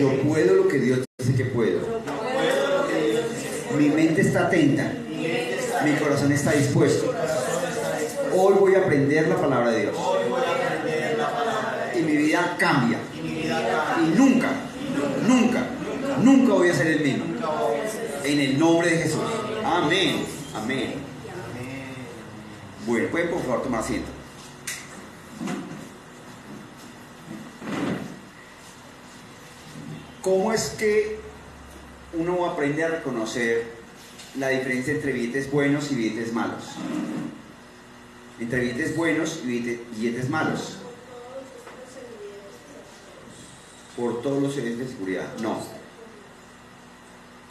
Yo puedo lo que Dios dice que puedo. Mi mente está atenta. Mi corazón está dispuesto. Hoy voy a aprender la palabra de Dios. Y mi vida cambia. Y nunca, nunca, nunca voy a ser el mismo. En el nombre de Jesús. Amén. Amén. Bueno, pueden por favor tomar asiento. ¿Cómo es que uno aprende a reconocer la diferencia entre billetes buenos y billetes malos? Entre billetes buenos y billetes malos. Por todos los eventos de seguridad. No.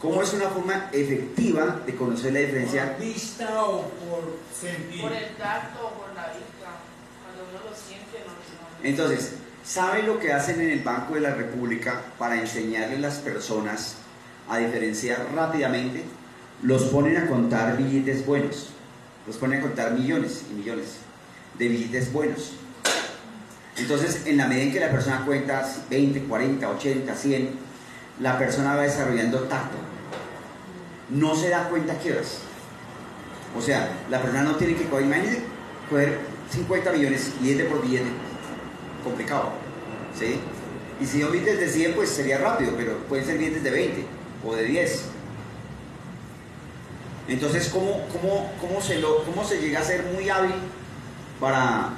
¿Cómo es una forma efectiva de conocer la diferencia? ¿Por vista o por sentir? Por el tacto o por la vista. Cuando uno lo siente, no. Entonces, ¿saben lo que hacen en el Banco de la República para enseñarle a las personas a diferenciar rápidamente? Los ponen a contar billetes buenos. Los ponen a contar millones y millones de billetes buenos. Entonces, en la medida en que la persona cuenta 20, 40, 80, 100, la persona va desarrollando tacto. No se da cuenta qué horas. O sea, la persona no tiene que coger, imagínense, coger 50 millones, billete por billete. Complicado, ¿sí? Y si son billetes de 100, pues sería rápido, pero pueden ser billetes de 20 o de 10. Entonces, ¿cómo se llega a ser muy hábil para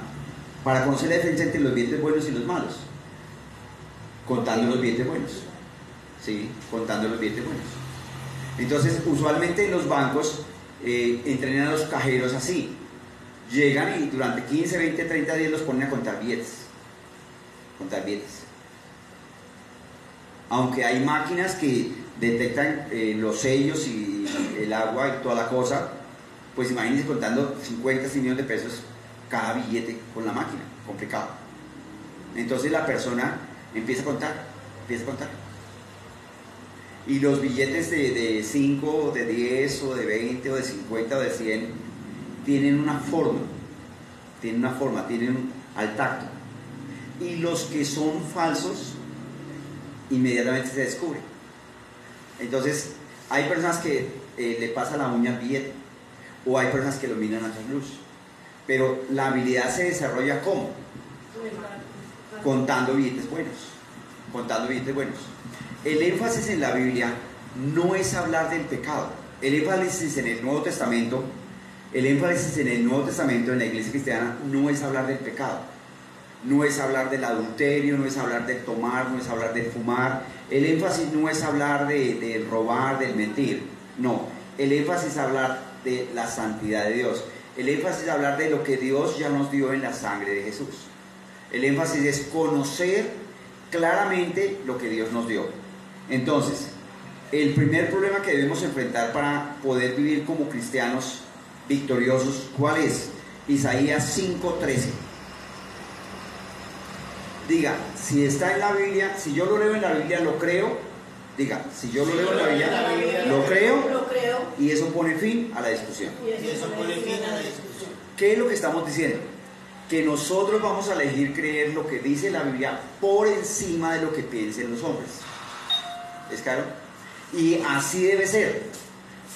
conocer la diferencia entre los billetes buenos y los malos? Contando los billetes buenos. ¿Sí? Contando los billetes buenos. Entonces, usualmente en los bancos entrenan a los cajeros así. Llegan y durante 15, 20, 30 días los ponen a contar billetes. Contar billetes. Aunque hay máquinas que detectan los sellos y el agua y toda la cosa, pues imagínense contando 50, 100 millones de pesos cada billete con la máquina. Complicado. Entonces la persona empieza a contar. Y los billetes de 5, de 10, o de 20, o de 50, o de 100, tienen una forma, tienen al tacto. Y los que son falsos, inmediatamente se descubren. Entonces, hay personas que le pasan la uña al billete, o hay personas que lo miran a la luz. Pero la habilidad se desarrolla ¿cómo? Contando billetes buenos. El énfasis en la Biblia no es hablar del pecado. El énfasis en el Nuevo Testamento, en la iglesia cristiana, no es hablar del pecado. No es hablar del adulterio, no es hablar de tomar, no es hablar de fumar. El énfasis no es hablar de robar, de mentir. No, el énfasis es hablar de la santidad de Dios. El énfasis es hablar de lo que Dios ya nos dio en la sangre de Jesús. El énfasis es conocer claramente lo que Dios nos dio. Entonces, el primer problema que debemos enfrentar para poder vivir como cristianos victoriosos, ¿cuál es? Isaías 5:13. Diga, si está en la Biblia, si yo lo leo en la Biblia, lo creo. Diga, si yo lo leo en la Biblia, lo creo. Y eso pone fin a la discusión. ¿Qué es lo que estamos diciendo? Que nosotros vamos a elegir creer lo que dice la Biblia por encima de lo que piensen los hombres. ¿Es claro? Y así debe ser.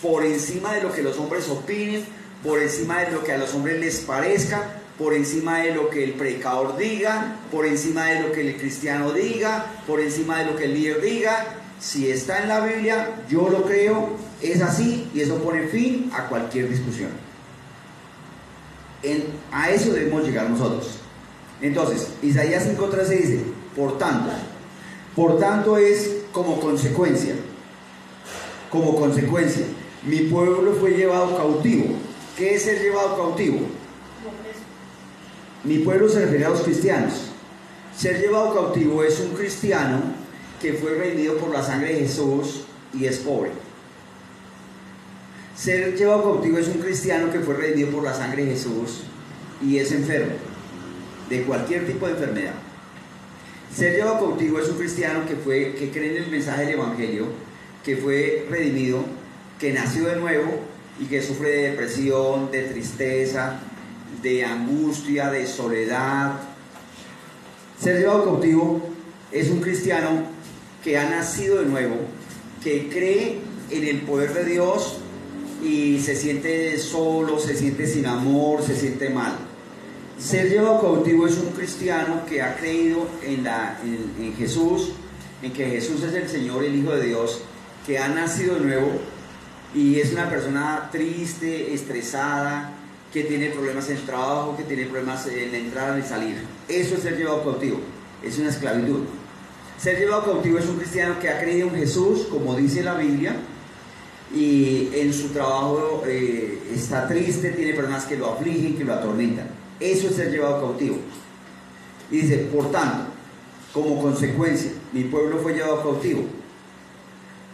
Por encima de lo que los hombres opinen, por encima de lo que a los hombres les parezca, por encima de lo que el predicador diga, por encima de lo que el cristiano diga, por encima de lo que el líder diga. Si está en la Biblia, yo lo creo, es así, y eso pone fin a cualquier discusión. A eso debemos llegar nosotros. Entonces, Isaías 5:13 dice, por tanto es como consecuencia, mi pueblo fue llevado cautivo. ¿Qué es ser llevado cautivo? Mi pueblo se refiere a los cristianos. Ser llevado cautivo es un cristiano que fue redimido por la sangre de Jesús y es pobre. Ser llevado cautivo es un cristiano que fue redimido por la sangre de Jesús y es enfermo, de cualquier tipo de enfermedad. Ser llevado cautivo es un cristiano que cree en el mensaje del Evangelio, que fue redimido, que nació de nuevo y que sufre de depresión, de tristeza, de angustia, de soledad. Ser llevado cautivo es un cristiano que ha nacido de nuevo, que cree en el poder de Dios y se siente solo, se siente sin amor, se siente mal. Ser llevado cautivo es un cristiano que ha creído en Jesús, en que Jesús es el Señor, el Hijo de Dios, que ha nacido de nuevo y es una persona triste, estresada, que tiene problemas en el trabajo, que tiene problemas en la entrada y salir. Eso es ser llevado cautivo, es una esclavitud. Ser llevado cautivo es un cristiano que ha creído en Jesús, como dice la Biblia, y en su trabajo está triste, tiene problemas que lo afligen, que lo atormentan. Eso es ser llevado cautivo. Y dice, por tanto, como consecuencia, mi pueblo fue llevado cautivo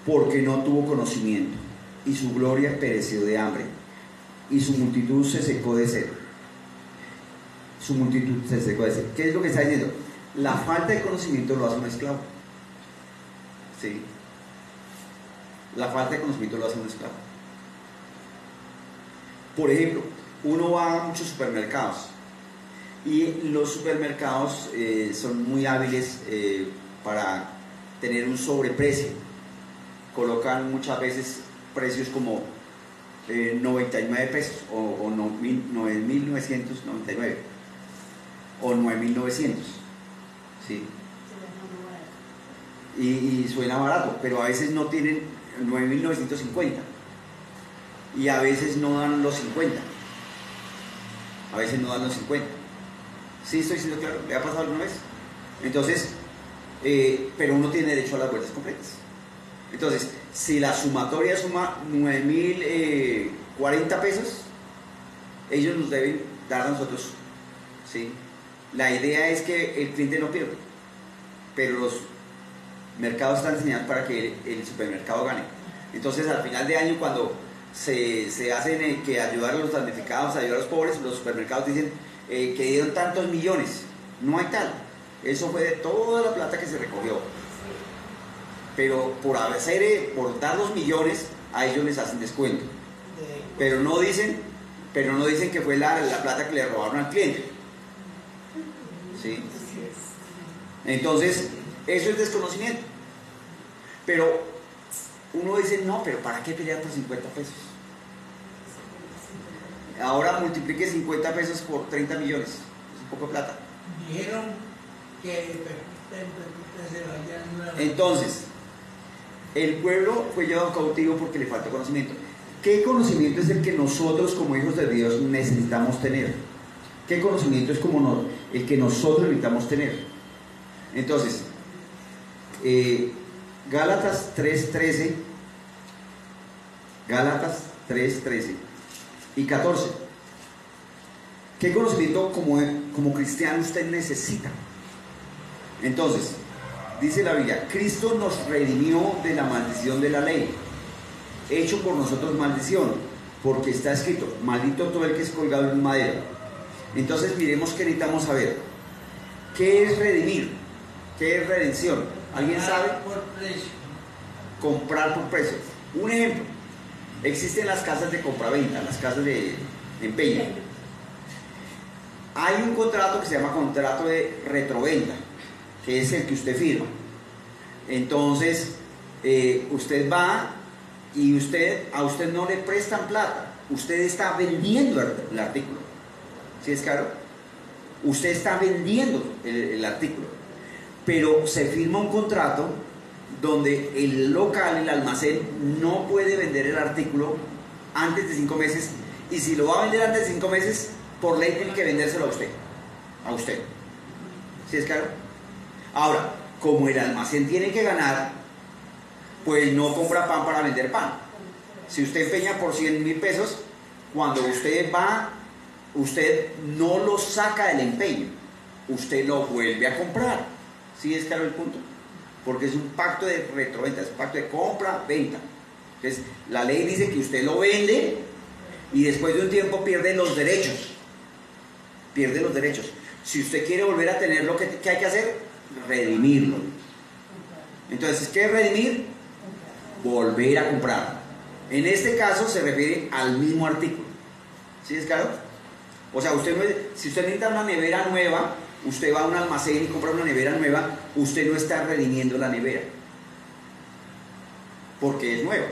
porque no tuvo conocimiento y su gloria pereció de hambre y su multitud se secó de sed. Su multitud se secó de sed. ¿Qué es lo que está diciendo? La falta de conocimiento lo hace un esclavo. ¿Sí? La falta de conocimiento lo hace un esclavo. Por ejemplo, uno va a muchos supermercados y los supermercados son muy hábiles para tener un sobreprecio. Colocan muchas veces precios como 99 pesos o 9.999 o 9.900. ¿Sí? Y suena barato, pero a veces no tienen 9.950 y a veces no dan los 50. A veces no dan los 50. ¿Sí estoy siendo claro? ¿Le ha pasado alguna vez? Entonces, pero uno tiene derecho a las vueltas completas. Entonces, si la sumatoria suma 9.040 pesos, ellos nos deben dar a nosotros, ¿sí? La idea es que el cliente no pierda, pero los mercados están diseñados para que el supermercado gane. Entonces, al final de año, cuando se hacen que ayudar a los damnificados, ayudar a los pobres, los supermercados dicen que dieron tantos millones. No hay tal. Eso fue de toda la plata que se recogió. Pero por dar los millones, a ellos les hacen descuento. Pero no dicen que fue la plata que le robaron al cliente. ¿Sí? Entonces, eso es desconocimiento. Pero uno dice, no, pero ¿para qué pelear por 50 pesos? Ahora multiplique 50 pesos por 30 millones. Es un poco de plata. Dijeron que entonces, el pueblo fue llevado cautivo porque le falta conocimiento. ¿Qué conocimiento es el que nosotros como hijos de Dios necesitamos tener? ¿Qué conocimiento es como el que nosotros necesitamos tener? Entonces, Gálatas 3:13 y 14. ¿Qué conocimiento como cristiano usted necesita? Entonces, dice la Biblia, Cristo nos redimió de la maldición de la ley, hecho por nosotros maldición, porque está escrito, maldito todo el que es colgado en un madero. Entonces miremos que necesitamos saber, ¿qué es redimir? ¿Qué es redención? ¿Alguien sabe? Por precio. Comprar por precio. Un ejemplo, existen las casas de compraventa, las casas de empeño. Hay un contrato que se llama contrato de retroventa, que es el que usted firma. Entonces, usted va y a usted no le prestan plata, usted está vendiendo el artículo. ¿Sí es claro? Usted está vendiendo el artículo, pero se firma un contrato donde el local, el almacén, no puede vender el artículo antes de 5 meses, y si lo va a vender antes de 5 meses, por ley tiene que vendérselo a usted. ¿Sí es claro? Ahora, como el almacén tiene que ganar, pues no compra pan para vender pan. Si usted empeña por 100.000 pesos, cuando usted va, usted no lo saca del empeño, usted lo vuelve a comprar. ¿Sí es claro el punto? Porque es un pacto de retroventa, es un pacto de compra-venta. Entonces, la ley dice que usted lo vende y después de un tiempo pierde los derechos. Pierde los derechos. Si usted quiere volver a tenerlo, ¿qué hay que hacer? Redimirlo. Entonces, ¿qué es redimir? Volver a comprar. En este caso se refiere al mismo artículo. ¿Sí es claro? O sea, si usted necesita una nevera nueva, usted va a un almacén y compra una nevera nueva, usted no está redimiendo la nevera, porque es nueva.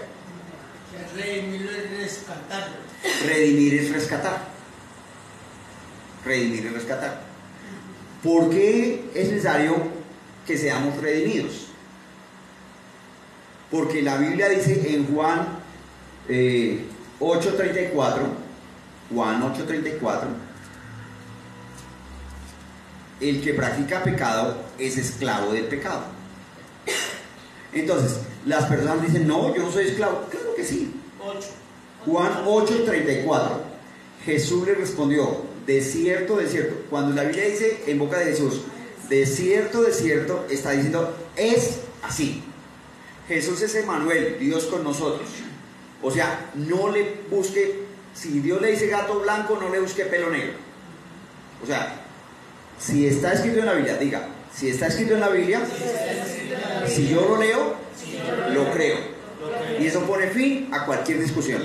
Redimirlo es rescatarlo. Redimir es rescatar. Redimir es rescatar. ¿Por qué es necesario que seamos redimidos? Porque la Biblia dice en Juan 8:34, Juan 8:34, el que practica pecado es esclavo del pecado. Entonces, las personas dicen, no, yo no soy esclavo. Claro que sí. 8. Juan 8:34, Jesús le respondió, de cierto, cuando la Biblia dice en boca de Jesús, de cierto, está diciendo, es así. Jesús es Emmanuel, Dios con nosotros. O sea, no le busque, si Dios le dice gato blanco, no le busque pelo negro. O sea, si está escrito en la Biblia, diga, si está escrito en la Biblia, si yo lo leo, lo creo. Y eso pone fin a cualquier discusión.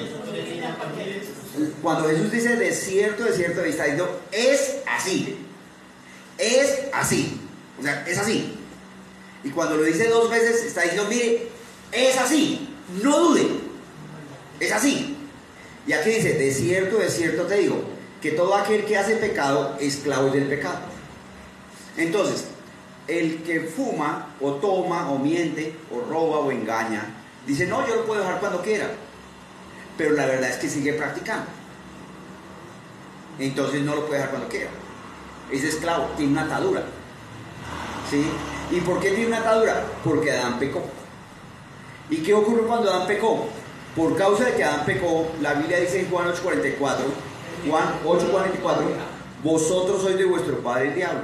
Cuando Jesús dice de cierto, está diciendo, es así. Es así. O sea, es así. Y cuando lo dice 2 veces, está diciendo, mire, es así. No dude. Es así. Y aquí dice, de cierto te digo, que todo aquel que hace pecado, esclavo es del pecado. Entonces, el que fuma, o toma, o miente, o roba, o engaña, dice, no, yo lo puedo dejar cuando quiera. Pero la verdad es que sigue practicando. Entonces no lo puede dejar cuando quiera. Es esclavo, tiene una atadura. ¿Sí? ¿Y por qué tiene una atadura? Porque Adán pecó. ¿Y qué ocurrió cuando Adán pecó? Por causa de que Adán pecó, la Biblia dice en Juan 8:44, vosotros sois de vuestro padre el diablo.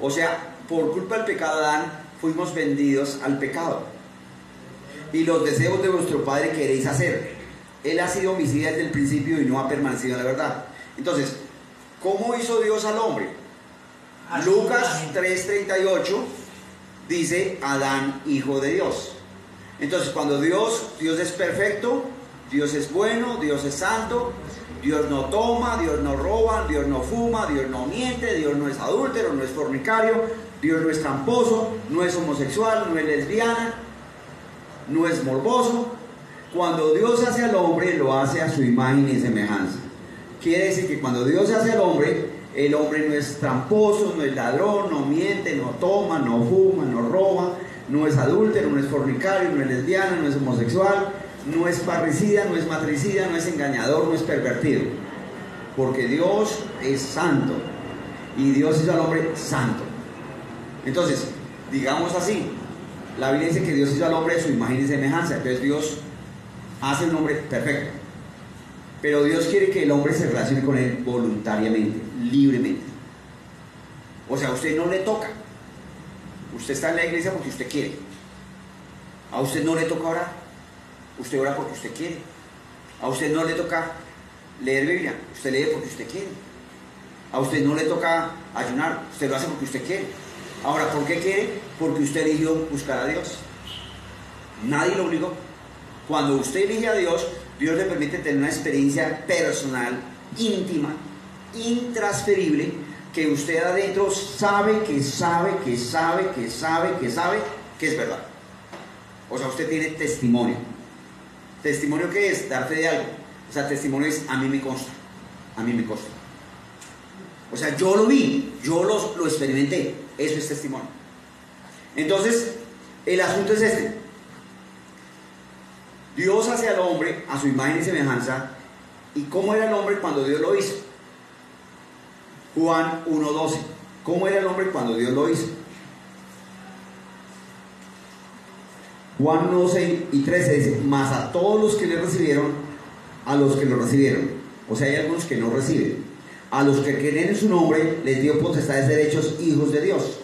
O sea, por culpa del pecado de Adán, fuimos vendidos al pecado. Y los deseos de vuestro padre queréis hacer. Él ha sido homicida desde el principio y no ha permanecido en la verdad. Entonces, ¿cómo hizo Dios al hombre? Lucas 3:38 dice Adán, hijo de Dios. Entonces, cuando Dios es perfecto, Dios es bueno, Dios es santo, Dios no toma, Dios no roba, Dios no fuma, Dios no miente, Dios no es adúltero, no es fornicario, Dios no es tramposo, no es homosexual, no es lesbiana, no es morboso. Cuando Dios hace al hombre, lo hace a su imagen y semejanza. Quiere decir que cuando Dios hace al hombre, el hombre no es tramposo, no es ladrón, no miente, no toma, no fuma, no roba, no es adúltero, no es fornicario, no es lesbiana, no es homosexual, no es parricida, no es matricida, no es engañador, no es pervertido. Porque Dios es santo y Dios hizo al hombre santo. Entonces, digamos así, la Biblia dice que Dios hizo al hombre de su imagen y semejanza. Entonces Dios hace un hombre perfecto. Pero Dios quiere que el hombre se relacione con él voluntariamente, libremente. O sea, a usted no le toca. Usted está en la iglesia porque usted quiere. A usted no le toca orar. Usted ora porque usted quiere. A usted no le toca leer Biblia. Usted lee porque usted quiere. A usted no le toca ayunar. Usted lo hace porque usted quiere. Ahora, ¿por qué quiere? Porque usted eligió buscar a Dios. Nadie lo obligó. Cuando usted elige a Dios, Dios le permite tener una experiencia personal, íntima, intransferible, que usted adentro sabe que es verdad. O sea, usted tiene testimonio. ¿Testimonio qué es? Dar fe de algo. O sea, testimonio es a mí me consta. A mí me consta. O sea, yo lo vi, yo lo experimenté. Eso es testimonio. Entonces, el asunto es este. Dios hace al hombre a su imagen y semejanza. ¿Y cómo era el hombre cuando Dios lo hizo? Juan 1:12. ¿Cómo era el hombre cuando Dios lo hizo? Juan 1:6 y 13 dice, mas a todos los que le recibieron, a los que lo recibieron. O sea, hay algunos que no reciben. A los que creen en su nombre, les dio potestad de ser hechos hijos de Dios,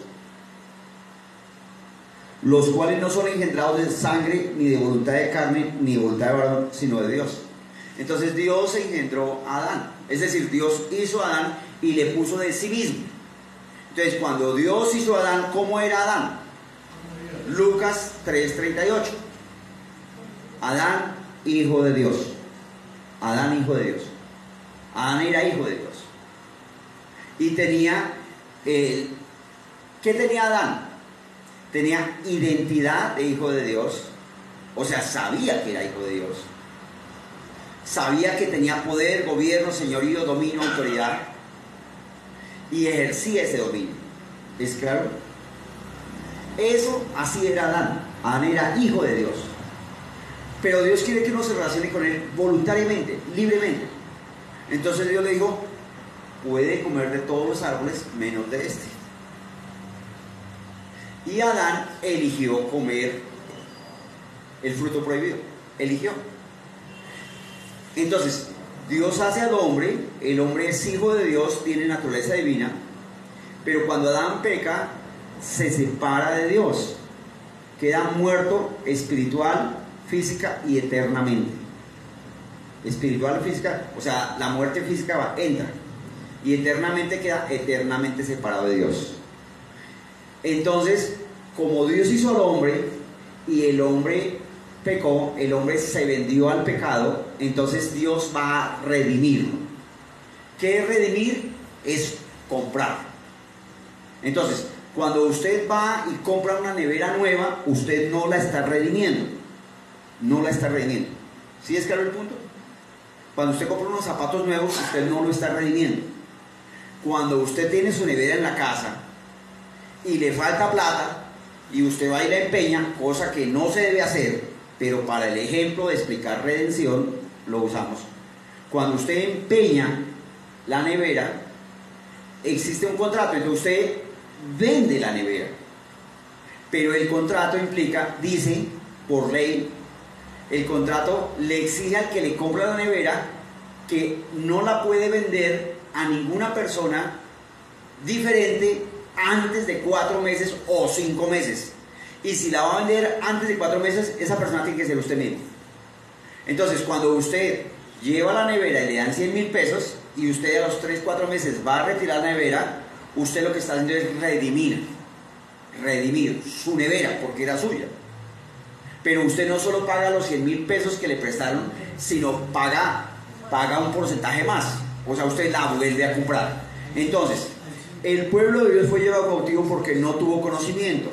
los cuales no son engendrados de sangre, ni de voluntad de carne, ni de voluntad de varón, sino de Dios. Entonces Dios engendró a Adán. Es decir, Dios hizo a Adán y le puso de sí mismo. Entonces, cuando Dios hizo a Adán, ¿cómo era Adán? Lucas 3:38. Adán, hijo de Dios. Adán, hijo de Dios. Adán era hijo de Dios. Y tenía, ¿qué tenía Adán? Tenía identidad de hijo de Dios O sea, sabía que era hijo de Dios. Sabía que tenía poder, gobierno, señorío, dominio, autoridad. Y ejercía ese dominio. ¿Es claro? Eso, así era Adán. Adán era hijo de Dios. Pero Dios quiere que uno se relacione con él voluntariamente, libremente. Entonces Dios le dijo, puede comer de todos los árboles menos de este. Y Adán eligió comer el fruto prohibido. Eligió. Entonces, Dios hace al hombre, el hombre es hijo de Dios, tiene naturaleza divina, pero cuando Adán peca, se separa de Dios. Queda muerto espiritual, física y eternamente. Espiritual, física, o sea, la muerte física entra. Y eternamente queda eternamente separado de Dios. Entonces, como Dios hizo al hombre y el hombre pecó, el hombre se vendió al pecado, entonces Dios va a redimirlo. ¿Qué es redimir? Es comprar. Entonces, cuando usted va y compra una nevera nueva, usted no la está redimiendo. No la está redimiendo. ¿Sí es claro el punto? Cuando usted compra unos zapatos nuevos, usted no lo está redimiendo. Cuando usted tiene su nevera en la casa y le falta plata y usted va y la empeña, cosa que no se debe hacer, pero para el ejemplo de explicar redención lo usamos. Cuando usted empeña la nevera, existe un contrato, entonces usted vende la nevera, pero el contrato implica, dice por ley, el contrato le exige al que le compra la nevera que no la puede vender a ninguna persona diferente antes de 4 meses o 5 meses. Y si la va a vender antes de 4 meses, esa persona tiene que ser usted mismo. Entonces, cuando usted lleva la nevera y le dan 100,000 pesos y usted a los 3-4 meses va a retirar la nevera, usted lo que está haciendo es redimir su nevera porque era suya. Pero usted no solo paga los 100,000 pesos que le prestaron, sino paga un porcentaje más. O sea, usted la vuelve a comprar. Entonces, el pueblo de Dios fue llevado cautivo porque no tuvo conocimiento.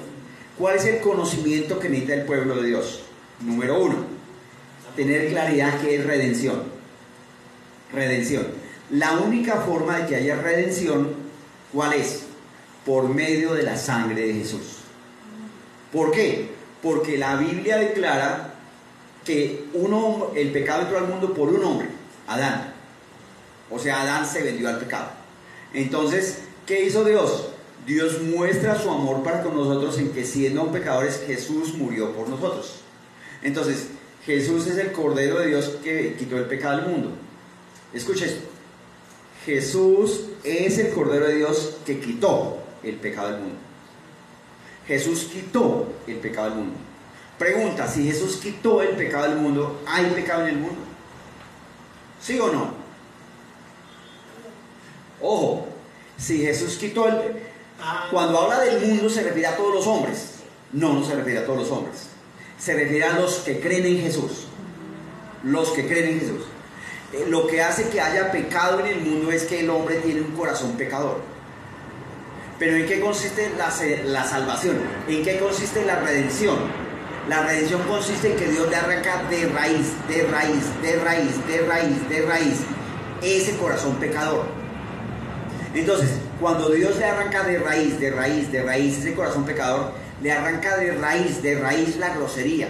¿Cuál es el conocimiento que necesita el pueblo de Dios? Número 1, tener claridad que es redención. Redención. La única forma de que haya redención, ¿cuál es? Por medio de la sangre de Jesús. ¿Por qué? Porque la Biblia declara que el pecado entró al mundo por un hombre, Adán. O sea, Adán se vendió al pecado. Entonces, ¿qué hizo Dios? Dios muestra su amor para con nosotros en que siendo pecadores Jesús murió por nosotros. Entonces, Jesús es el Cordero de Dios que quitó el pecado del mundo. Escucha esto. Jesús es el Cordero de Dios que quitó el pecado del mundo. Jesús quitó el pecado del mundo. Pregunta, si Jesús quitó el pecado del mundo, ¿hay pecado en el mundo? ¿Sí o no? Ojo, si Jesús quitó cuando habla del mundo se refiere a todos los hombres. No, no se refiere a todos los hombres. Se refiere a los que creen en Jesús. Los que creen en Jesús. Lo que hace que haya pecado en el mundo es que el hombre tiene un corazón pecador. Pero ¿en qué consiste la salvación? ¿En qué consiste la redención? La redención consiste en que Dios le arranca de raíz ese corazón pecador. Entonces, cuando Dios le arranca de raíz ese corazón pecador, le arranca de raíz la grosería,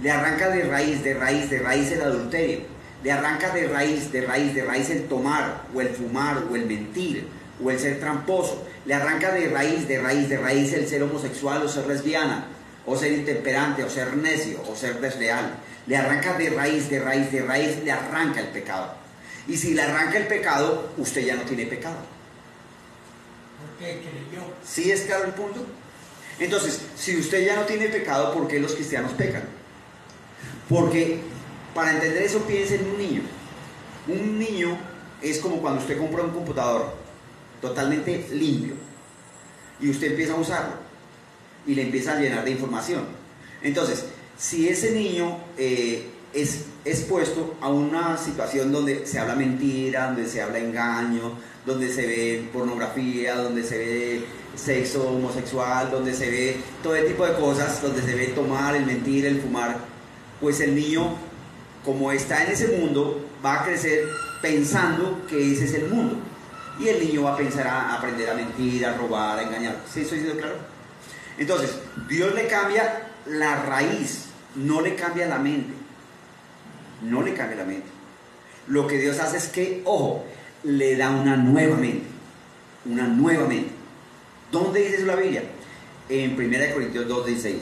le arranca de raíz el adulterio, le arranca de raíz el tomar o el fumar o el mentir o el ser tramposo, le arranca de raíz el ser homosexual o ser lesbiana o ser intemperante o ser necio o ser desleal. Le arranca de raíz, le arranca el pecado. Y si le arranca el pecado, usted ya no tiene pecado. Porque creyó. ¿Sí es claro el punto? Entonces, si usted ya no tiene pecado, ¿por qué los cristianos pecan? Porque, para entender eso, piense en un niño. Un niño es como cuando usted compra un computador totalmente limpio y usted empieza a usarlo y le empieza a llenar de información. Entonces, si ese niño es expuesto a una situación donde se habla mentira, donde se habla engaño, donde se ve pornografía, donde se ve sexo homosexual, donde se ve todo tipo de cosas, donde se ve tomar, el mentir, el fumar, pues el niño, como está en ese mundo, va a crecer pensando que ese es el mundo. Y el niño va a pensar a aprender a mentir, a robar, a engañar. ¿Sí estoy diciendo claro? Entonces, Dios le cambia la raíz, no le cambia la mente. No le cambia la mente. Lo que Dios hace es que, ojo, le da una nueva mente. Una nueva mente. ¿Dónde dice eso la Biblia? En 1 Corintios 2:16.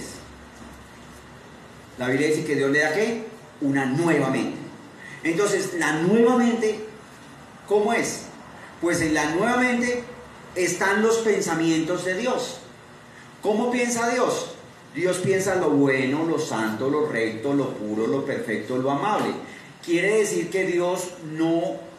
La Biblia dice que Dios le da ¿qué? Una nueva mente. Entonces, la nueva mente, ¿cómo es? Pues en la nueva mente están los pensamientos de Dios. ¿Cómo piensa Dios? Dios piensa lo bueno, lo santo, lo recto, lo puro, lo perfecto, lo amable. Quiere decir que Dios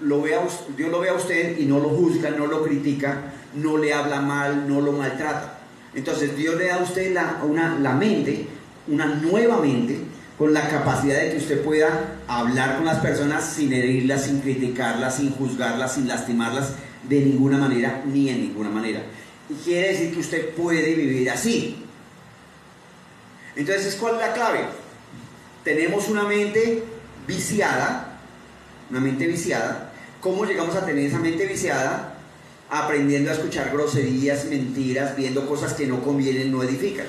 lo ve a usted y no lo juzga, no lo critica, no le habla mal, no lo maltrata. Entonces Dios le da a usted la mente, una nueva mente, con la capacidad de que usted pueda hablar con las personas sin herirlas, sin criticarlas, sin juzgarlas, sin lastimarlas de ninguna manera, ni en ninguna manera. Y quiere decir que usted puede vivir así. Entonces, ¿cuál es la clave? Tenemos una mente viciada, ¿Cómo llegamos a tener esa mente viciada? Aprendiendo a escuchar groserías, mentiras, viendo cosas que no convienen, no edifican.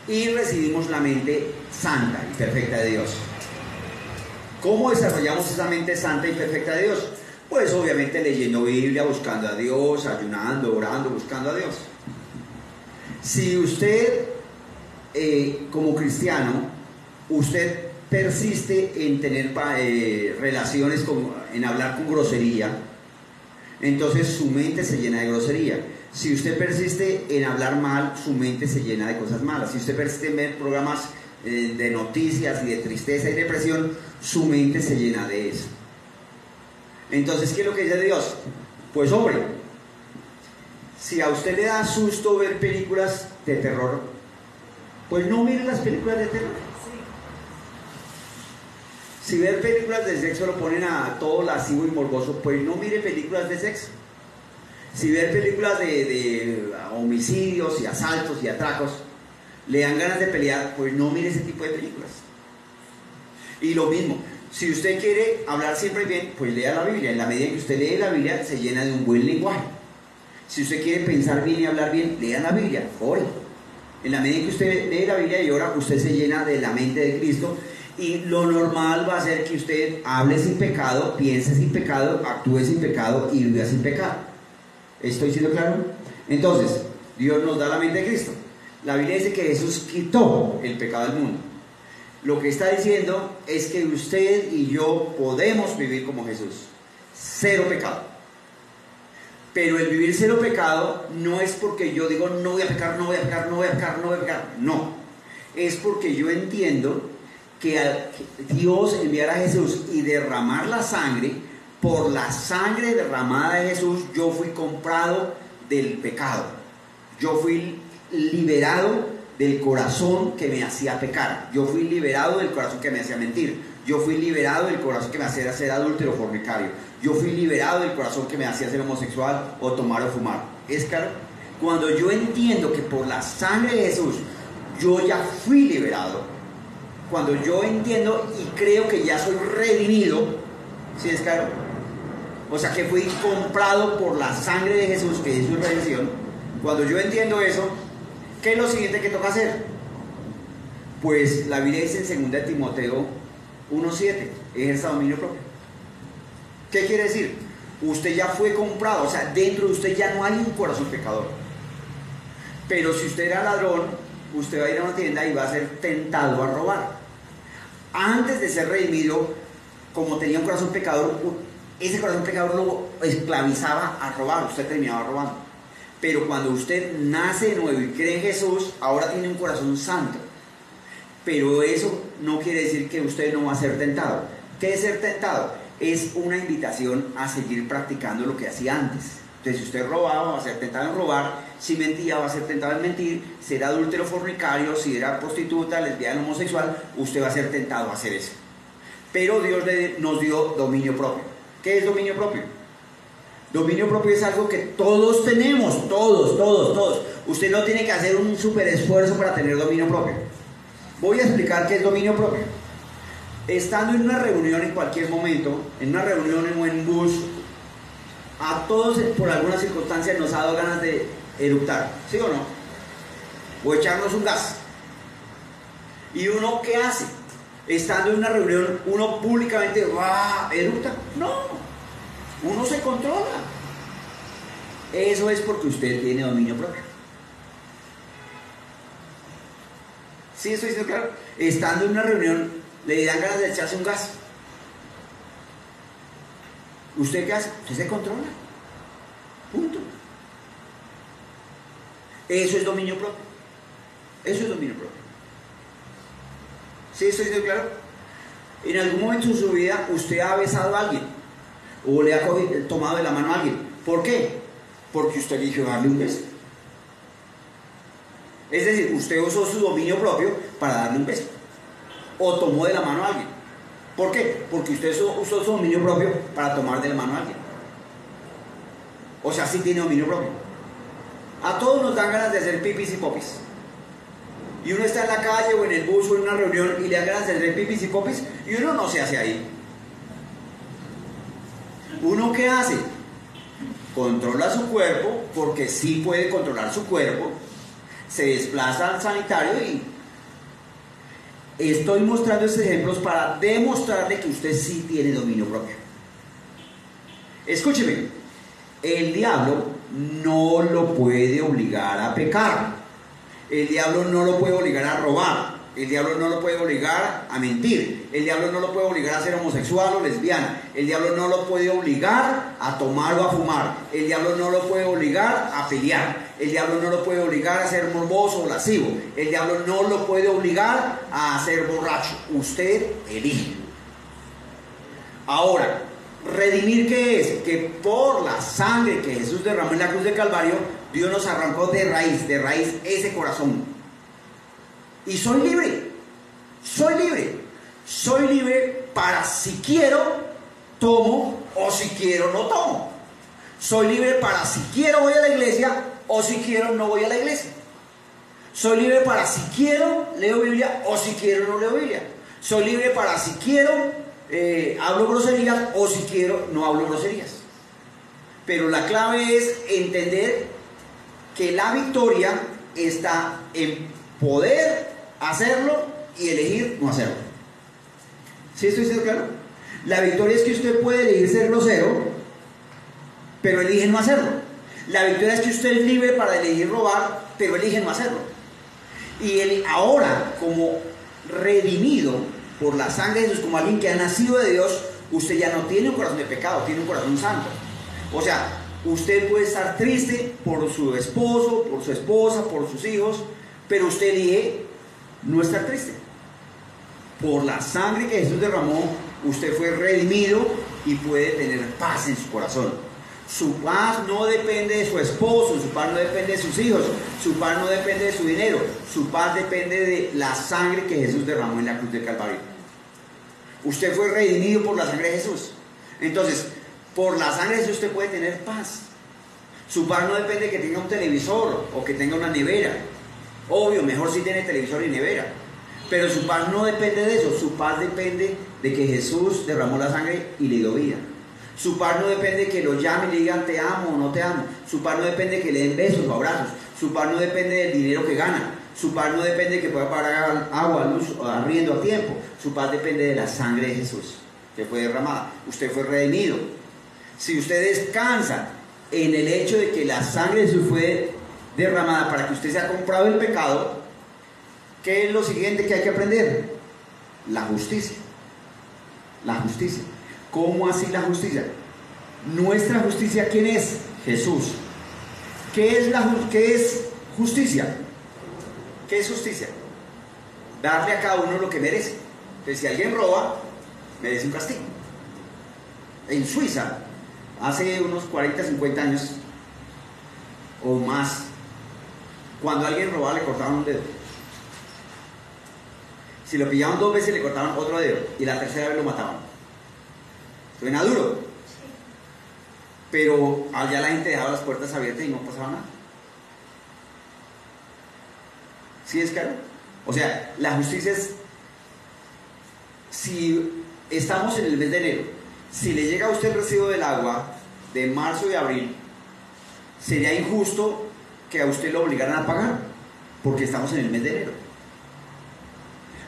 Y recibimos la mente santa y perfecta de Dios. ¿Cómo desarrollamos esa mente santa y perfecta de Dios? Pues obviamente leyendo Biblia, buscando a Dios, ayunando, orando, buscando a Dios. Si usted, como cristiano, usted persiste en tener relaciones, en hablar con grosería, entonces su mente se llena de grosería. Si usted persiste en hablar mal, su mente se llena de cosas malas. Si usted persiste en ver programas de noticias y de tristeza y depresión, su mente se llena de eso. Entonces, ¿qué es lo que dice Dios? Pues hombre, si a usted le da susto ver películas de terror, pues no mire las películas de terror. Si ver películas de sexo lo ponen a todo lascivo y morboso, pues no mire películas de sexo. Si ver películas de homicidios y asaltos y atracos le dan ganas de pelear, pues no mire ese tipo de películas. Y lo mismo, si usted quiere hablar siempre bien, pues lea la Biblia. En la medida en que usted lee la Biblia, se llena de un buen lenguaje. Si usted quiere pensar bien y hablar bien, lea la Biblia, ore. En la medida en que usted lee la Biblia y ora, usted se llena de la mente de Cristo. Y lo normal va a ser que usted hable sin pecado, piense sin pecado, actúe sin pecado y viva sin pecado. ¿Estoy siendo claro? Entonces, Dios nos da la mente de Cristo. La Biblia dice que Jesús quitó el pecado del mundo. Lo que está diciendo es que usted y yo podemos vivir como Jesús. Cero pecado. Pero el vivir cero pecado no es porque yo digo no voy a pecar, no voy a pecar, no voy a pecar, no voy a pecar. No. Es porque yo entiendo que Dios enviar a Jesús y derramar la sangre, por la sangre derramada de Jesús, yo fui comprado del pecado. Yo fui liberado del corazón que me hacía pecar. Yo fui liberado del corazón que me hacía mentir. Yo fui liberado del corazón que me hacía ser adúltero o fornicario. Yo fui liberado del corazón que me hacía ser homosexual o tomar o fumar. ¿Es claro? Cuando yo entiendo que por la sangre de Jesús yo ya fui liberado, cuando yo entiendo y creo que ya soy redimido, ¿sí es claro? O sea que fui comprado por la sangre de Jesús, que es su redención. Cuando yo entiendo eso, ¿qué es lo siguiente que toca hacer? Pues la Biblia dice en 2 Timoteo 1:7, ejerza dominio propio. ¿Qué quiere decir? Usted ya fue comprado, o sea, dentro de usted ya no hay un corazón pecador. Pero si usted era ladrón, usted va a ir a una tienda y va a ser tentado a robar. Antes de ser redimido, como tenía un corazón pecador, ese corazón pecador lo esclavizaba a robar, usted terminaba robando. Pero cuando usted nace de nuevo y cree en Jesús, ahora tiene un corazón santo. Pero eso no quiere decir que usted no va a ser tentado. ¿Qué es ser tentado? Es una invitación a seguir practicando lo que hacía antes. Entonces, si usted robaba, va a ser tentado en robar. Si mentía, va a ser tentado en mentir. Si era adúltero, fornicario, si era prostituta, lesbiana, homosexual, usted va a ser tentado a hacer eso. Pero Dios nos dio dominio propio. ¿Qué es dominio propio? Dominio propio es algo que todos tenemos, todos. Usted no tiene que hacer un super esfuerzo para tener dominio propio. Voy a explicar qué es dominio propio. Estando en una reunión en cualquier momento, en una reunión o en un bus, a todos por alguna circunstancia nos ha dado ganas de eructar, ¿sí o no? O echarnos un gas. ¿Y uno qué hace? Estando en una reunión, uno públicamente eructa. No, uno se controla. Eso es porque usted tiene dominio propio. ¿Sí estoy diciendo claro? Estando en una reunión, le dan ganas de echarse un gas. ¿Usted qué hace? Usted se controla. Punto. Eso es dominio propio. Eso es dominio propio. ¿Sí estoy diciendo claro? En algún momento de su vida usted ha besado a alguien o le ha tomado de la mano a alguien. ¿Por qué? Porque usted eligió darle un beso. Es decir, usted usó su dominio propio para darle un beso o tomó de la mano a alguien. ¿Por qué? Porque usted usó su dominio propio para tomar de la mano a alguien. O sea, sí tiene dominio propio. A todos nos dan ganas de hacer pipis y popis. Y uno está en la calle o en el bus o en una reunión y le dan ganas de hacer pipis y popis y uno no se hace ahí. ¿Uno qué hace? Controla su cuerpo, porque sí puede controlar su cuerpo. Se desplaza al sanitario y estoy mostrando estos ejemplos para demostrarle que usted sí tiene dominio propio. Escúcheme, el diablo no lo puede obligar a pecar. El diablo no lo puede obligar a robar. El diablo no lo puede obligar a mentir. El diablo no lo puede obligar a ser homosexual o lesbiana. El diablo no lo puede obligar a tomar o a fumar. El diablo no lo puede obligar a pelear. El diablo no lo puede obligar a ser morboso o lascivo. El diablo no lo puede obligar a ser borracho. Usted elige. Ahora, redimir, ¿qué es? Que por la sangre que Jesús derramó en la cruz de Calvario, Dios nos arrancó de raíz ese corazón. Y soy libre. Soy libre. Soy libre para si quiero, tomo, o si quiero, no tomo. Soy libre para si quiero voy a la iglesia, o si quiero no voy a la iglesia. Soy libre para si quiero leo Biblia, o si quiero no leo Biblia. Soy libre para si quiero hablo groserías, o si quiero no hablo groserías. Pero la clave es entender que la victoria está en poder hacerlo y elegir no hacerlo. ¿Sí estoy diciendo claro? La victoria es que usted puede elegir ser grosero, pero elige no hacerlo. La victoria es que usted es libre para elegir robar, pero elige no hacerlo. Y él ahora, como redimido por la sangre de Jesús, como alguien que ha nacido de Dios, usted ya no tiene un corazón de pecado, tiene un corazón santo. O sea, usted puede estar triste por su esposo, por su esposa, por sus hijos, pero usted elige no estar triste. Por la sangre que Jesús derramó, usted fue redimido y puede tener paz en su corazón. Su paz no depende de su esposo, su paz no depende de sus hijos, su paz no depende de su dinero, su paz depende de la sangre que Jesús derramó en la cruz del Calvario. Usted fue redimido por la sangre de Jesús. Entonces, por la sangre de Jesús usted puede tener paz. Su paz no depende de que tenga un televisor o que tenga una nevera. Obvio, mejor si tiene televisor y nevera. Pero su paz no depende de eso. Su paz depende de que Jesús derramó la sangre y le dio vida. Su paz no depende de que lo llamen y le digan te amo o no te amo. Su paz no depende de que le den besos o abrazos. Su paz no depende del dinero que gana. Su paz no depende de que pueda pagar agua, luz o arriendo a tiempo. Su paz depende de la sangre de Jesús que fue derramada. Usted fue redimido. Si usted descansa en el hecho de que la sangre de Jesús fue derramada para que usted se ha comprado el pecado, ¿qué es lo siguiente que hay que aprender? La justicia. La justicia. ¿Cómo así la justicia? Nuestra justicia, ¿quién es? Jesús. ¿Qué es justicia? ¿Qué es justicia? Darle a cada uno lo que merece. Entonces, si alguien roba, merece un castigo. En Suiza, hace unos 40, 50 años o más, cuando alguien robaba le cortaban un dedo. Si lo pillaban 2 veces le cortaban otro dedo y la tercera vez lo mataban. Suena duro, pero allá la gente dejaba las puertas abiertas y no pasaba nada. ¿Sí es claro? O sea, la justicia es, si estamos en el mes de enero, si le llega a usted el recibo del agua de marzo y abril, sería injusto que a usted lo obligaran a pagar, porque estamos en el mes de enero.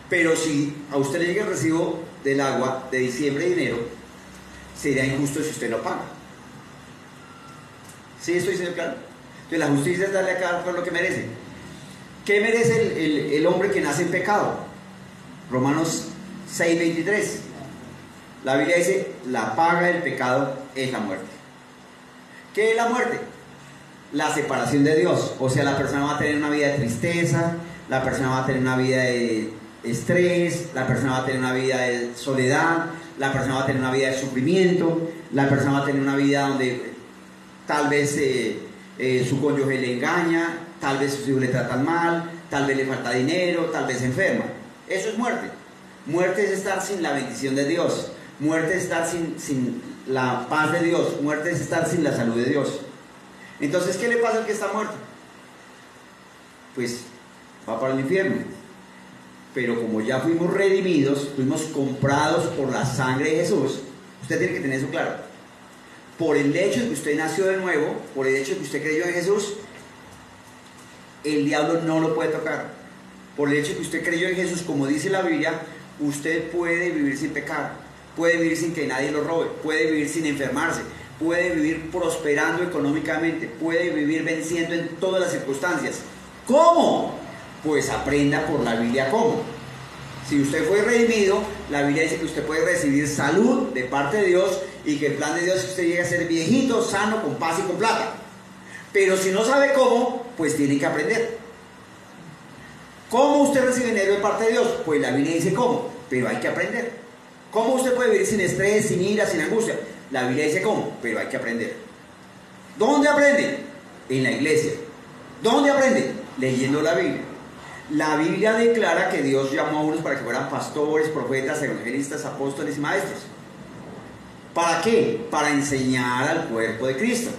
Pero si a usted le llega el recibo del agua de diciembre y enero, sería injusto si usted no paga. ¿Sí estoy diciendo claro? Entonces la justicia es darle a cada cual lo que merece. ¿Qué merece el hombre que nace en pecado? Romanos 6:23. La Biblia dice, la paga del pecado es la muerte. ¿Qué es la muerte? La separación de Dios. O sea, la persona va a tener una vida de tristeza, la persona va a tener una vida de estrés, la persona va a tener una vida de soledad, la persona va a tener una vida de sufrimiento, la persona va a tener una vida donde tal vez su cónyuge le engaña, tal vez sus hijos le tratan mal, tal vez le falta dinero, tal vez se enferma. Eso es muerte. Muerte es estar sin la bendición de Dios. Muerte es estar sin la paz de Dios. Muerte es estar sin la salud de Dios. Entonces, ¿qué le pasa al que está muerto? Pues va para el infierno. Pero como ya fuimos redimidos, fuimos comprados por la sangre de Jesús, usted tiene que tener eso claro. Por el hecho de que usted nació de nuevo, por el hecho de que usted creyó en Jesús, el diablo no lo puede tocar. Por el hecho de que usted creyó en Jesús, como dice la Biblia, usted puede vivir sin pecar, puede vivir sin que nadie lo robe, puede vivir sin enfermarse, puede vivir prosperando económicamente, puede vivir venciendo en todas las circunstancias. ¿Cómo? Pues aprenda por la Biblia cómo. Si usted fue redimido, la Biblia dice que usted puede recibir salud de parte de Dios y que el plan de Dios es que usted llegue a ser viejito, sano, con paz y con plata. Pero si no sabe cómo, pues tiene que aprender. ¿Cómo usted recibe dinero de parte de Dios? Pues la Biblia dice cómo, pero hay que aprender. ¿Cómo usted puede vivir sin estrés, sin ira, sin angustia? La Biblia dice cómo, pero hay que aprender. ¿Dónde aprende? En la iglesia. ¿Dónde aprende? Leyendo la Biblia. La Biblia declara que Dios llamó a unos para que fueran pastores, profetas, evangelistas, apóstoles y maestros. ¿Para qué? Para enseñar al cuerpo de Cristo.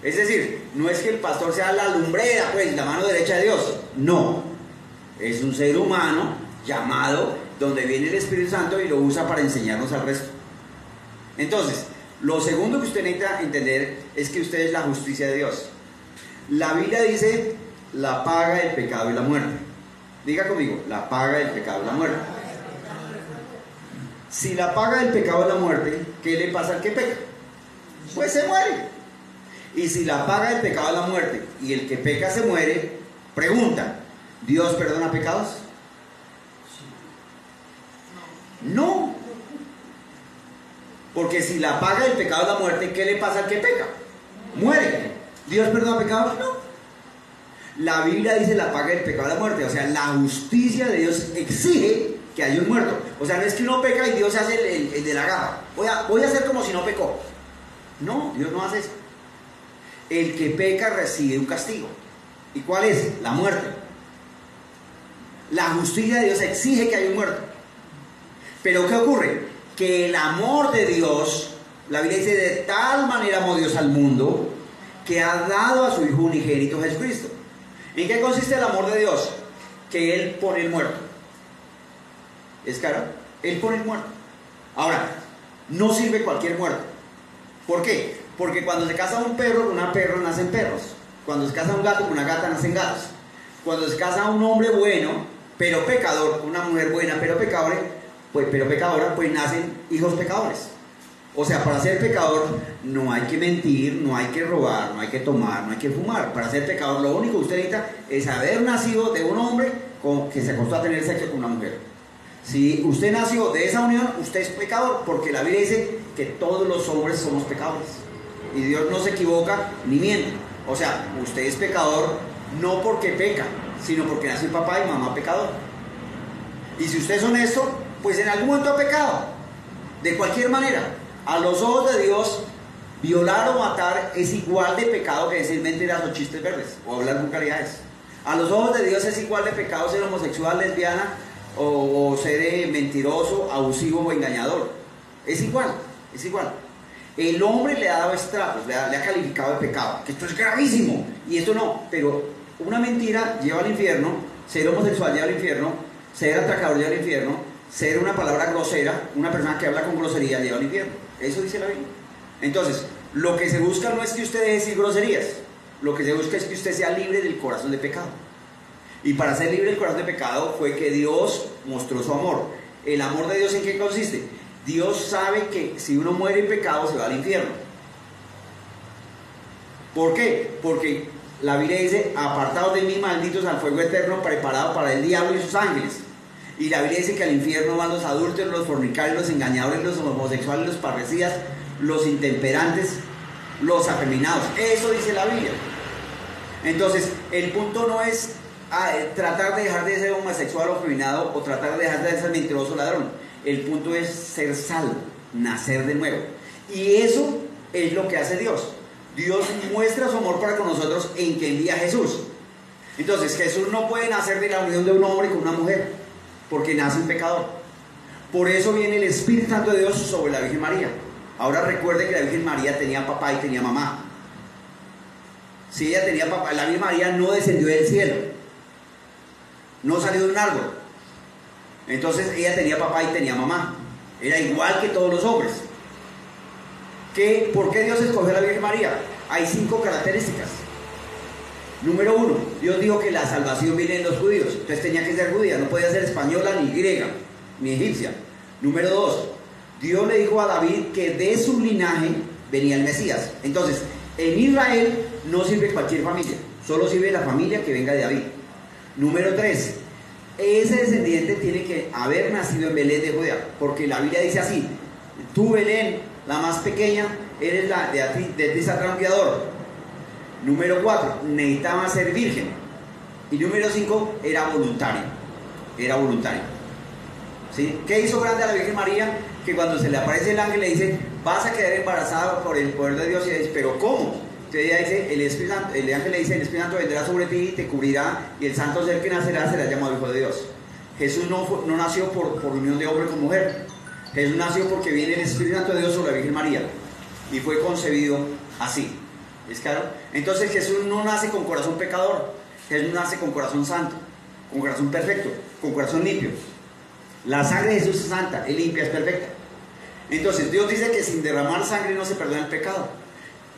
Es decir, no es que el pastor sea la lumbrera, pues, la mano derecha de Dios. No. Es un ser humano llamado, donde viene el Espíritu Santo y lo usa para enseñarnos al resto. Entonces, lo segundo que usted necesita entender es que usted es la justicia de Dios. La Biblia dice la paga del pecado y la muerte. Diga conmigo, la paga del pecado y la muerte. Si la paga del pecado es la muerte, ¿qué le pasa al que peca? Pues se muere. Y si la paga del pecado es la muerte y el que peca se muere, pregunta, ¿Dios perdona pecados? No. Porque si la paga del pecado es la muerte, ¿qué le pasa al que peca? Muere. ¿Dios perdona pecados? No. La Biblia dice la paga del pecado es la muerte. O sea, la justicia de Dios exige que haya un muerto. O sea, no es que uno peca y Dios hace el de la gafa. Voy a hacer como si no pecó. No, Dios no hace eso. El que peca recibe un castigo. ¿Y cuál es? La muerte. La justicia de Dios exige que haya un muerto. Pero ¿qué ocurre? Que el amor de Dios, la Biblia dice, de tal manera amó Dios al mundo, que ha dado a su Hijo unigénito Jesucristo. ¿En qué consiste el amor de Dios? Que Él pone el muerto. ¿Es claro? Él pone el muerto. Ahora, no sirve cualquier muerto. ¿Por qué? Porque cuando se casa un perro con una perra nacen perros. Cuando se casa un gato con una gata nacen gatos. Cuando se casa un hombre bueno, pero pecador, con una mujer buena, pero pecadora, pues nacen hijos pecadores. O sea, para ser pecador no hay que mentir, no hay que robar, no hay que tomar, no hay que fumar. Para ser pecador lo único que usted necesita es haber nacido de un hombre que se acostó a tener sexo con una mujer. Si usted nació de esa unión, usted es pecador, porque la Biblia dice que todos los hombres somos pecadores. Y Dios no se equivoca ni miente. O sea, usted es pecador no porque peca, sino porque nació papá y mamá pecador. Y si usted es honesto, pues en algún momento ha pecado. De cualquier manera, a los ojos de Dios, violar o matar es igual de pecado que decir mentiras o chistes verdes o hablar vulgaridades. A los ojos de Dios es igual de pecado ser homosexual, lesbiana o ser mentiroso, abusivo o engañador. Es igual, es igual. El hombre le ha dado estratos, le ha calificado de pecado, que esto es gravísimo y esto no, pero una mentira lleva al infierno ser homosexual lleva al infierno, ser atracador lleva al infierno, ser una palabra grosera, una persona que habla con grosería lleva al infierno. Eso dice la Biblia. Entonces, lo que se busca no es que usted deje de decir groserías, lo que se busca es que usted sea libre del corazón de pecado. Y para ser libre del corazón de pecado fue que Dios mostró su amor. ¿El amor de Dios en qué consiste? Dios sabe que si uno muere en pecado se va al infierno. ¿Por qué? Porque la Biblia dice, apartados de mí, malditos, al fuego eterno preparado para el diablo y sus ángeles. Y la Biblia dice que al infierno van los adúlteros, los fornicarios, los engañadores, los homosexuales, los parricidas, los intemperantes, los afeminados. Eso dice la Biblia. Entonces, el punto no es tratar de dejar de ser homosexual o afeminado, o tratar de dejar de ser mentiroso o ladrón. El punto es ser salvo, nacer de nuevo. Y eso es lo que hace Dios. Dios muestra su amor para con nosotros en que envía a Jesús. Entonces, Jesús no puede nacer de la unión de un hombre con una mujer, porque nace un pecador. Por eso viene el Espíritu Santo de Dios sobre la Virgen María. Ahora recuerde que la Virgen María tenía papá y tenía mamá. Si ella tenía papá, la Virgen María no descendió del cielo, no salió de un árbol. Entonces ella tenía papá y tenía mamá. Era igual que todos los hombres. ¿Por qué Dios escogió a la Virgen María? Hay 5 características. Número 1, Dios dijo que la salvación viene de los judíos. Entonces tenía que ser judía, no podía ser española, ni griega, ni egipcia. Número 2, Dios le dijo a David que de su linaje venía el Mesías. Entonces, en Israel no sirve cualquier familia, solo sirve la familia que venga de David. Número 3, ese descendiente tiene que haber nacido en Belén de Judea, porque la Biblia dice así: tú, Belén, la más pequeña, eres la de ti saldrá un guiador. Número 4, necesitaba ser virgen. Y número 5, era voluntario. Era voluntario. ¿Sí? ¿Qué hizo grande a la Virgen María? Que cuando se le aparece el ángel le dice: vas a quedar embarazada por el poder de Dios. Y ella dice: ¿pero cómo? Entonces ella dice, el ángel le dice: el Espíritu Santo vendrá sobre ti y te cubrirá, y el santo ser que nacerá será llamado Hijo de Dios. Jesús no nació por unión de hombre con mujer. Jesús nació porque viene el Espíritu Santo de Dios sobre la Virgen María, y fue concebido así. ¿Es claro? Entonces Jesús no nace con corazón pecador. Jesús nace con corazón santo, con corazón perfecto, con corazón limpio. La sangre de Jesús es santa, es limpia, es perfecta. Entonces Dios dice que sin derramar sangre no se perdona el pecado.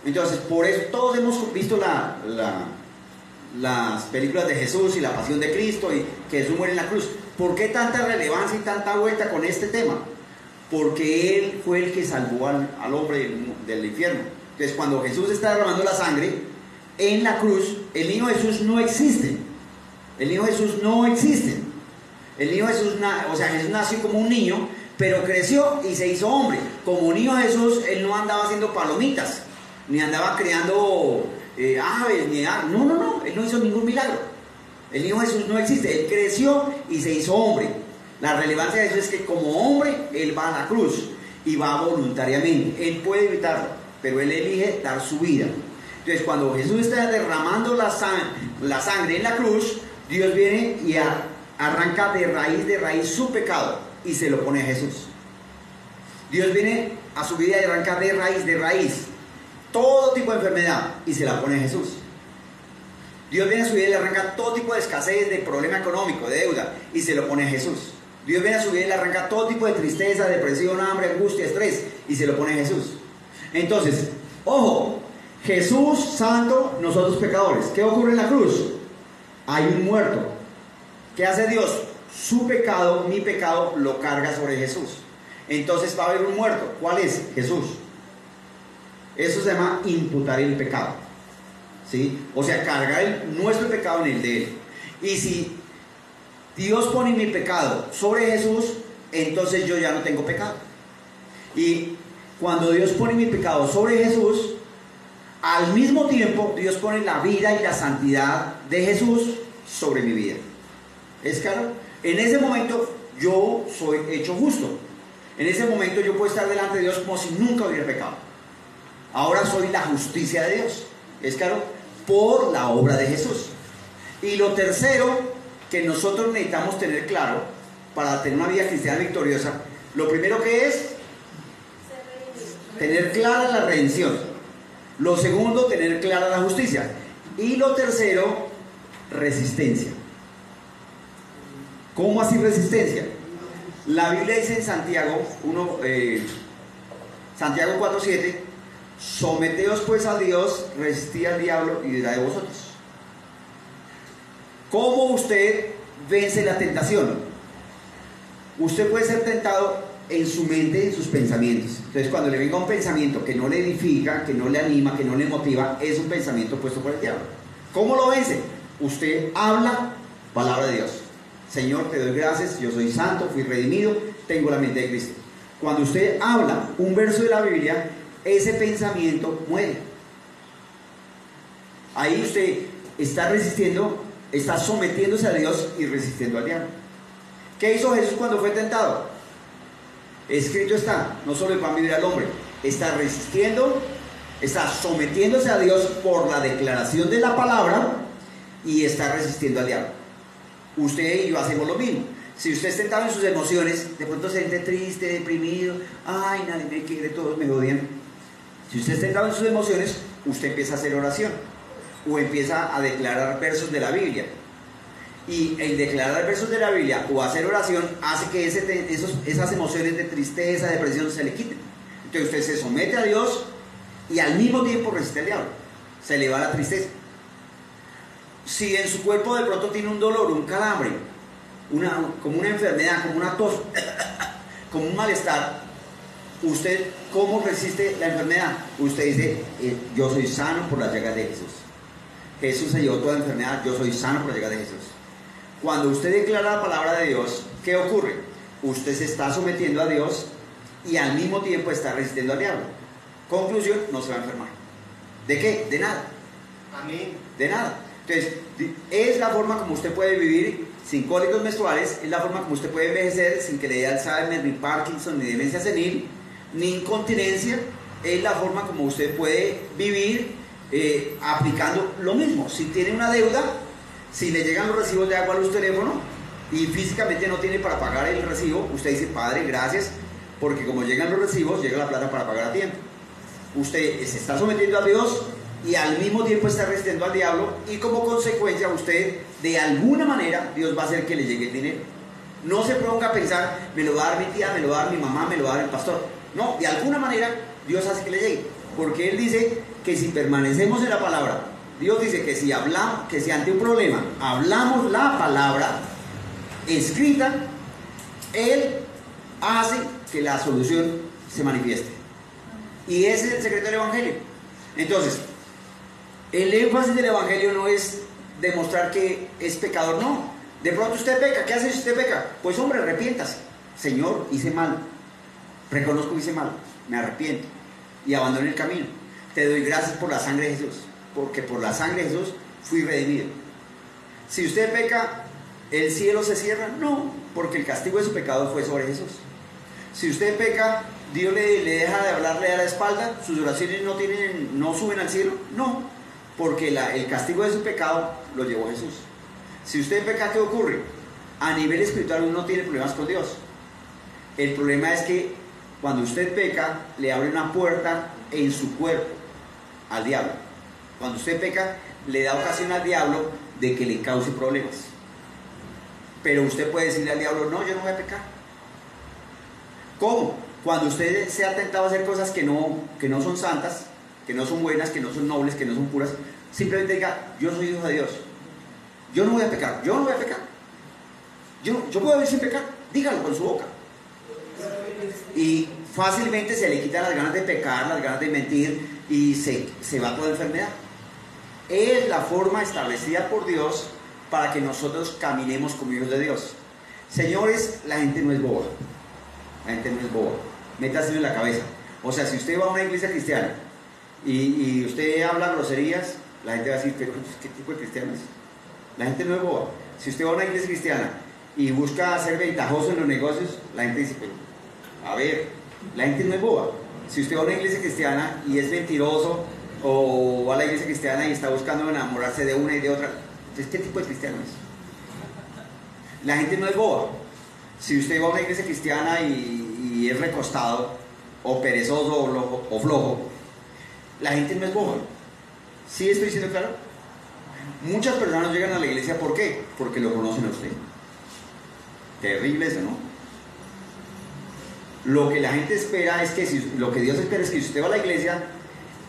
Entonces por eso todos hemos visto las películas de Jesús y la pasión de Cristo, y que Jesús muere en la cruz. ¿Por qué tanta relevancia y tanta vuelta con este tema? Porque Él fue el que salvó al hombre del infierno. Entonces cuando Jesús está derramando la sangre en la cruz, el niño Jesús no existe. El niño Jesús no existe. El niño Jesús, Jesús nació como un niño, pero creció y se hizo hombre. Como niño Jesús, Él no andaba haciendo palomitas, ni andaba creando aves, no, Él no hizo ningún milagro. El niño Jesús no existe. Él creció y se hizo hombre. La relevancia de eso es que como hombre, Él va a la cruz y va voluntariamente. Él puede evitarlo, pero Él elige dar su vida. Entonces cuando Jesús está derramando la sangre en la cruz, Dios viene y arranca de raíz su pecado y se lo pone a Jesús. Dios viene a su vida y arranca de raíz todo tipo de enfermedad y se la pone a Jesús. Dios viene a su vida y le arranca todo tipo de escasez, de problema económico, de deuda, y se lo pone a Jesús. Dios viene a su vida y le arranca todo tipo de tristeza, depresión, hambre, angustia, estrés, y se lo pone a Jesús. Entonces, ojo, Jesús santo, nosotros pecadores. ¿Qué ocurre en la cruz? Hay un muerto. ¿Qué hace Dios? Su pecado, mi pecado, lo carga sobre Jesús. Entonces va a haber un muerto. ¿Cuál es? Jesús. Eso se llama imputar el pecado, ¿sí? O sea, cargar nuestro pecado en el de Él. Y si Dios pone mi pecado sobre Jesús, entonces yo ya no tengo pecado. Y cuando Dios pone mi pecado sobre Jesús, al mismo tiempo Dios pone la vida y la santidad de Jesús sobre mi vida. ¿Es claro? En ese momento yo soy hecho justo. En ese momento yo puedo estar delante de Dios como si nunca hubiera pecado. Ahora soy la justicia de Dios. ¿Es claro? Por la obra de Jesús. Y lo tercero que nosotros necesitamos tener claro para tener una vida cristiana victoriosa, lo primero que es tener clara la redención. Lo segundo, tener clara la justicia. Y lo tercero, resistencia. ¿Cómo así resistencia? La Biblia dice en Santiago 4:7, someteos pues a Dios, resistid al diablo y huirá de vosotros. ¿Cómo usted vence la tentación? Usted puede ser tentado en su mente, en sus pensamientos. Entonces, cuando le venga un pensamiento que no le edifica, que no le anima, que no le motiva, es un pensamiento puesto por el diablo. ¿Cómo lo vence? Usted habla palabra de Dios. Señor, te doy gracias, yo soy santo, fui redimido, tengo la mente de Cristo. Cuando usted habla un verso de la Biblia, ese pensamiento muere. Ahí usted está resistiendo, está sometiéndose a Dios y resistiendo al diablo. ¿Qué hizo Jesús cuando fue tentado? Escrito está, no solo el pan vivirá el hombre, está resistiendo, está sometiéndose a Dios por la declaración de la palabra y está resistiendo al diablo. Usted y yo hacemos lo mismo. Si usted está tentado en sus emociones, de pronto se siente triste, deprimido, ay, nadie me quiere, todos me odian. Si usted está tentado en sus emociones, usted empieza a hacer oración o empieza a declarar versos de la Biblia. Y el declarar versos de la Biblia o hacer oración hace que esas emociones de tristeza, depresión se le quiten. Entonces usted se somete a Dios y al mismo tiempo resiste al diablo. Se le va la tristeza. Si en su cuerpo de pronto tiene un dolor, un calambre, como una enfermedad, como una tos, como un malestar, ¿usted cómo resiste la enfermedad? Usted dice, yo soy sano por las llagas de Jesús. Jesús se llevó toda enfermedad, yo soy sano por las llagas de Jesús. Cuando usted declara la palabra de Dios, ¿qué ocurre? Usted se está sometiendo a Dios y al mismo tiempo está resistiendo al diablo. Conclusión, no se va a enfermar. ¿De qué? De nada. Amén. De nada. Entonces, es la forma como usted puede vivir sin cólicos menstruales, es la forma como usted puede envejecer sin que le dé Alzheimer, ni Parkinson, ni demencia senil, ni incontinencia. Es la forma como usted puede vivir aplicando lo mismo. Si tiene una deuda, si le llegan los recibos de agua a los teléfonos y físicamente no tiene para pagar el recibo, usted dice, Padre, gracias, porque como llegan los recibos, llega la plata para pagar a tiempo. Usted se está sometiendo a Dios y al mismo tiempo está resistiendo al diablo, y como consecuencia usted, de alguna manera, Dios va a hacer que le llegue el dinero. No se ponga a pensar, me lo va a dar mi tía, me lo va a dar mi mamá, me lo va a dar el pastor. No, de alguna manera Dios hace que le llegue, porque Él dice que si permanecemos en la palabra, Dios dice que si hablamos, que si ante un problema hablamos la palabra escrita, Él hace que la solución se manifieste. Y ese es el secreto del Evangelio. Entonces, el énfasis del Evangelio no es demostrar que es pecador, no. De pronto usted peca, ¿qué hace si usted peca? Pues hombre, arrepiéntase. Señor, hice mal, reconozco que hice mal, me arrepiento y abandono el camino. Te doy gracias por la sangre de Jesús, porque por la sangre de Jesús fui redimido. Si usted peca, ¿el cielo se cierra? No, porque el castigo de su pecado fue sobre Jesús. Si usted peca, ¿Dios le deja de hablarle a la espalda? ¿Sus oraciones no suben al cielo? No, porque el castigo de su pecado lo llevó Jesús. Si usted peca, ¿qué ocurre? A nivel espiritual uno no tiene problemas con Dios. El problema es que cuando usted peca, le abre una puerta en su cuerpo al diablo. Cuando usted peca, le da ocasión al diablo de que le cause problemas. Pero usted puede decirle al diablo, no, yo no voy a pecar. ¿Cómo? Cuando usted sea tentado a hacer cosas que no son santas, que no son buenas, que no son nobles, que no son puras, simplemente diga, yo soy hijo de Dios, yo no voy a pecar, yo no voy a pecar, yo puedo vivir sin pecar, dígalo con su boca. Y fácilmente se le quitan las ganas de pecar, las ganas de mentir, y se va toda enfermedad. Es la forma establecida por Dios para que nosotros caminemos como hijos de Dios. Señores, la gente no es boba. La gente no es boba. Métaselo en la cabeza. O sea, si usted va a una iglesia cristiana y usted habla groserías, la gente va a decir, pero ¿qué tipo de cristiano es? La gente no es boba. Si usted va a una iglesia cristiana y busca ser ventajoso en los negocios, la gente dice, pero, a ver, la gente no es boba. Si usted va a una iglesia cristiana y es mentiroso, o va a la iglesia cristiana y está buscando enamorarse de una y de otra, entonces, ¿qué tipo de cristiano es? La gente no es boba. Si usted va a una iglesia cristiana y es recostado, o perezoso, o flojo, la gente no es boba. ¿Sí estoy diciendo claro? Muchas personas llegan a la iglesia, ¿por qué? Porque lo conocen a usted. Terrible eso, ¿no? Lo que la gente espera es que, lo que Dios espera es que si usted va a la iglesia,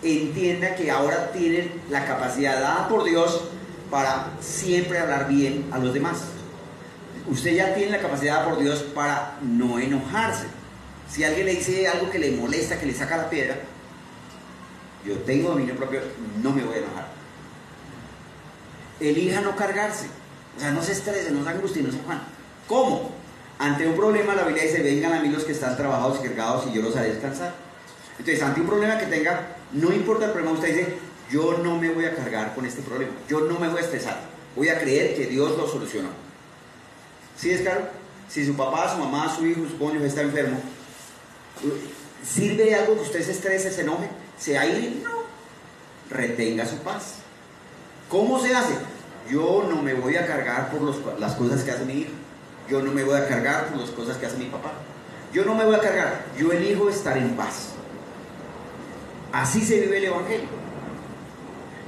entienda que ahora tienen la capacidad dada por Dios para siempre hablar bien a los demás. Usted ya tiene la capacidad dada por Dios para no enojarse. Si alguien le dice algo que le molesta, que le saca la piedra, yo tengo dominio propio, no me voy a enojar. Elija no cargarse, o sea, no se estrese, no se angustie, no se afane. ¿Cómo? Ante un problema la Biblia dice, vengan a mí los que están trabajados y cargados y yo los haré descansar. Entonces, ante un problema que tenga, no importa el problema, usted dice, yo no me voy a cargar con este problema, yo no me voy a estresar, voy a creer que Dios lo solucionó. ¿Sí es claro? Si su papá, su mamá, su hijo, su cónyuge está enfermo, ¿sirve de algo que usted se estrese, se enoje, se aire? No. Retenga su paz. ¿Cómo se hace? Yo no me voy a cargar por las cosas que hace mi hijo. Yo no me voy a cargar por las cosas que hace mi papá. Yo no me voy a cargar. Yo elijo estar en paz. Así se vive el evangelio.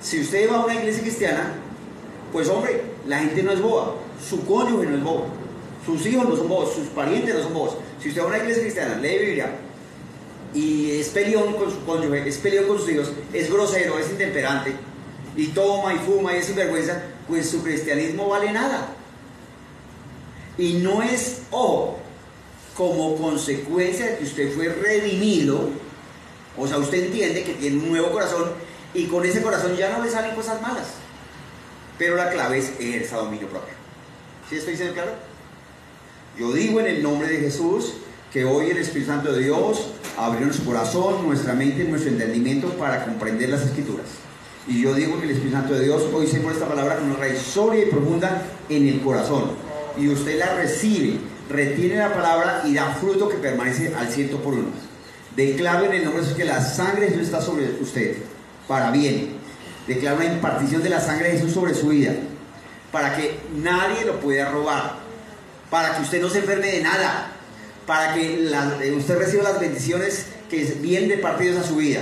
Si usted va a una iglesia cristiana, pues hombre, la gente no es boba. Su cónyuge no es bobo. Sus hijos no son bobos. Sus parientes no son bobos. Si usted va a una iglesia cristiana, lee Biblia y es peleón con su cónyuge, es peleón con sus hijos, es grosero, es intemperante y toma y fuma y es sinvergüenza, pues su cristianismo vale nada. Y no es, ojo, como consecuencia de que usted fue redimido, o sea, usted entiende que tiene un nuevo corazón y con ese corazón ya no le salen cosas malas. Pero la clave es ejercer dominio propio. ¿Sí estoy diciendo claro? Yo digo en el nombre de Jesús que hoy el Espíritu Santo de Dios abrió nuestro corazón, nuestra mente, nuestro entendimiento para comprender las Escrituras. Y yo digo que el Espíritu Santo de Dios hoy se pone esta palabra con una raíz sólida y profunda en el corazón. Y usted la recibe, retiene la palabra y da fruto que permanece al 100 por uno. Declaro en el nombre de Jesús que la sangre de Jesús está sobre usted, para bien. Declaro una impartición de la sangre de Jesús sobre su vida, para que nadie lo pueda robar, para que usted no se enferme de nada, para que usted reciba las bendiciones que vienen de parte de Dios a su vida.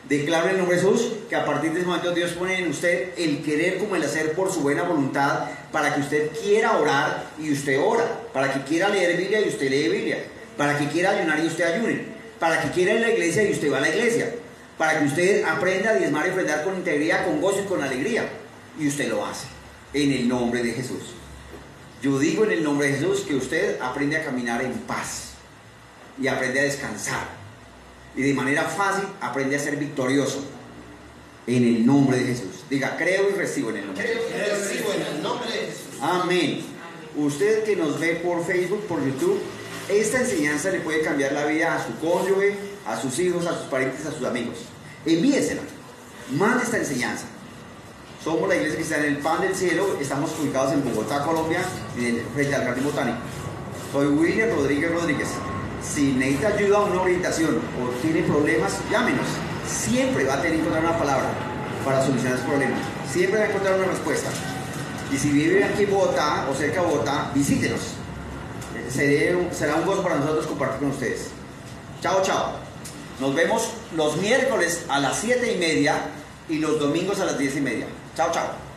Declaro en el nombre de Jesús que a partir de ese momento Dios pone en usted el querer como el hacer por su buena voluntad, para que usted quiera orar y usted ora, para que quiera leer Biblia y usted lee Biblia, para que quiera ayunar y usted ayune, para que quiera ir a la iglesia y usted va a la iglesia, para que usted aprenda a diezmar y ofrendar con integridad, con gozo y con alegría, y usted lo hace en el nombre de Jesús. Yo digo en el nombre de Jesús que usted aprende a caminar en paz y aprende a descansar. Y de manera fácil aprende a ser victorioso en el nombre de Jesús. Diga, creo y recibo en el nombre de Jesús. Creo y recibo en el nombre de Jesús. Amén. Usted que nos ve por Facebook, por YouTube, esta enseñanza le puede cambiar la vida a su cónyuge, a sus hijos, a sus parientes, a sus amigos. Envíesela. Mande esta enseñanza. Somos la iglesia que está en el Pan del Cielo. Estamos ubicados en Bogotá, Colombia, frente al Jardín Botánico. Soy William Rodríguez. Si necesita ayuda o una orientación o tiene problemas, llámenos. Siempre va a tener que encontrar una palabra para solucionar los problemas. Siempre va a encontrar una respuesta. Y si vive aquí en Bogotá o cerca de Bogotá, visítenos. Será un gozo para nosotros compartir con ustedes. Chao, chao. Nos vemos los miércoles a las 7:30 y los domingos a las 10:30. Chao, chao.